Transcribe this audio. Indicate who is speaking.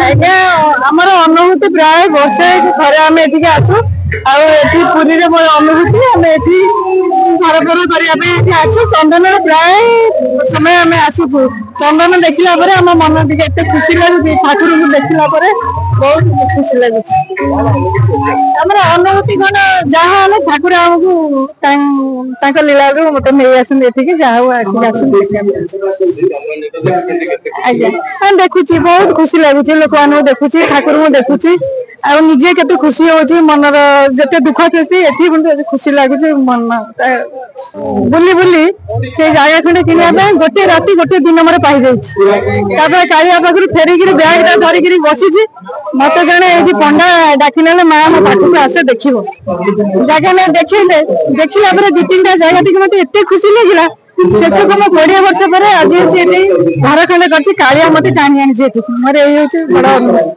Speaker 1: ଆଜ୍ଞା ଆମର ଅନୁଭୂତି ପ୍ରାୟ ବର୍ଷେ ଥରେ ଆମେ ଏଠିକି ଆସୁ ଆଉ ଏଠି ପୁରୀରେ ମୋର ଅନୁଭୂତି ଆମେ ଏଠି ଘର ଫର କରିବା ପାଇଁ ଏଠି ଆସୁ ଚନ୍ଦନରେ ପ୍ରାୟ ସମୟ ଆମେ ଆସୁଛୁ ଚନ୍ଦନ ଦେଖିଲା ପରେ ଆମ ମନ ଟିକେ ଏତେ ଖୁସି ଲାଗୁଛି ଠାକୁରଙ୍କୁ ଦେଖିଲା ପରେ ବହୁତ ଖୁସି ଲାଗୁଛି ଆମର ଅନୁଭୂତି କଣ ଯାହା ହେଲେ ଠାକୁର ଆମକୁ ତାଙ୍କ ଲୀଳାରୁ ମତେ ନେଇ ଆସନ୍ତି ଏଠିକି ଯାହା ହଉ ଏଠିକି ଆସନ୍ତି ଆଜ୍ଞା ଦେଖୁଛି ବହୁତ ଖୁସି ଲାଗୁଛି ଲୋକମାନଙ୍କୁ ଦେଖୁଛି ଠାକୁରଙ୍କୁ ଦେଖୁଛି ଆଉ ନିଜେ କେତେ ଖୁସି ହଉଛି ମନର ଯେତେ ଦୁଃଖ ଥି ଏଠି ଖୁସି ଲାଗୁଛି ମନ ବୁଲି ବୁଲି ସେ ଜାଗା ଖଣ୍ଡେ କିଣିବା ପାଇଁ ଗୋଟେ ରାତି ଗୋଟେ ଦିନ ମୋର ପାଇଯାଇଛି ତାପରେ କାଳିଆ ପାଖରୁ ଫେରିକିରି ବ୍ୟାଗ ଟା ଧରିକିରି ବସିଛି ମତେ ଜଣେ ଏଇଠି ପଣ୍ଡା ଡାକିନେଲେ ମା ମୋ ପାଖକୁ ଆସ ଦେଖିବ ଜାଗା ନା ଦେଖିଲେ ଦେଖିଲା ପରେ ଦି ତିନିଟା ଜାଗା ଟିକେ ମତେ ଏତେ ଖୁସି ଲାଗିଲା ଶେଷକୁ ମୁଁ 20 ବର୍ଷ ପରେ ଆଜି ସେଠି ଘର ଖଣ୍ଡେ କରିଛି କାଳିଆ ମତେ ଟାଣି ଆଣିଛି ଏଠି ମୋର ଏଇ ହଉଛି ବଡ ଅନୁଭୂତି।